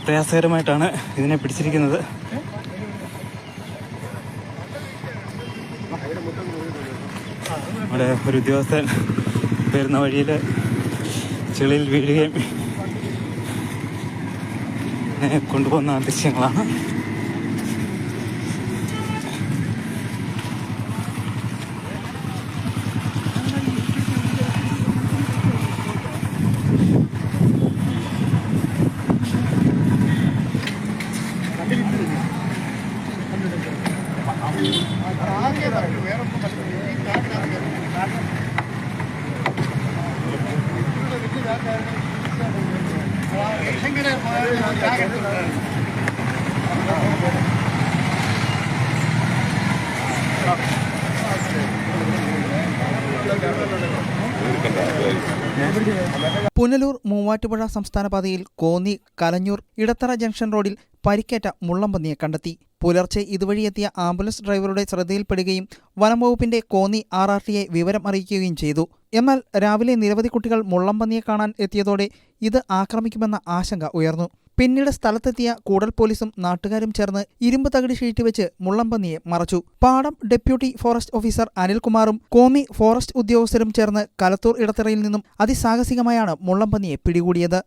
പ്രയാസകരമായിട്ടാണ് ഇതിനെ പിടിച്ചിരിക്കുന്നത്. അവിടെ ഒരു ഉദ്യോഗസ്ഥൻ വരുന്ന വഴിയിൽ ചെളിയിൽ വീഴുകയും കൊണ്ടുപോകുന്ന ദൃശ്യങ്ങളാണ്. പുനലൂർ മൂവാറ്റുപുഴ സംസ്ഥാന പാതയിൽ കോന്നി കലഞ്ഞൂർ ഇടത്തറ ജംഗ്ഷൻ റോഡിൽ പരിക്കേറ്റ മുള്ളംപന്നിയെ കണ്ടെത്തി. പുലർച്ചെ ഇതുവഴിയെത്തിയ ആംബുലൻസ് ഡ്രൈവറുടെ ശ്രദ്ധയിൽപ്പെടുകയും വനംവകുപ്പിന്റെ കോന്നി RRTയെ വിവരം അറിയിക്കുകയും ചെയ്തു. എന്നാൽ രാവിലെ നിരവധി കുട്ടികൾ മുള്ളംപന്നിയെ കാണാൻ എത്തിയതോടെ ഇത് ആക്രമിക്കുമെന്ന ആശങ്ക ഉയർന്നു. പിന്നീട് സ്ഥലത്തെത്തിയ കൂടൽ പോലീസും നാട്ടുകാരും ചേർന്ന് ഇരുമ്പ് തകിട് ഷീറ്റ് വെച്ച് മുള്ളംപന്നിയെ മറച്ചു. പാടം ഡെപ്യൂട്ടി ഫോറസ്റ്റ് ഓഫീസർ അനിൽകുമാറും കോന്നി ഫോറസ്റ്റ് ഉദ്യോഗസ്ഥരും ചേർന്ന് കലത്തൂർ ഇടത്തറയിൽ നിന്നും അതിസാഹസികമായാണ് മുള്ളംപന്നിയെ പിടികൂടിയത്.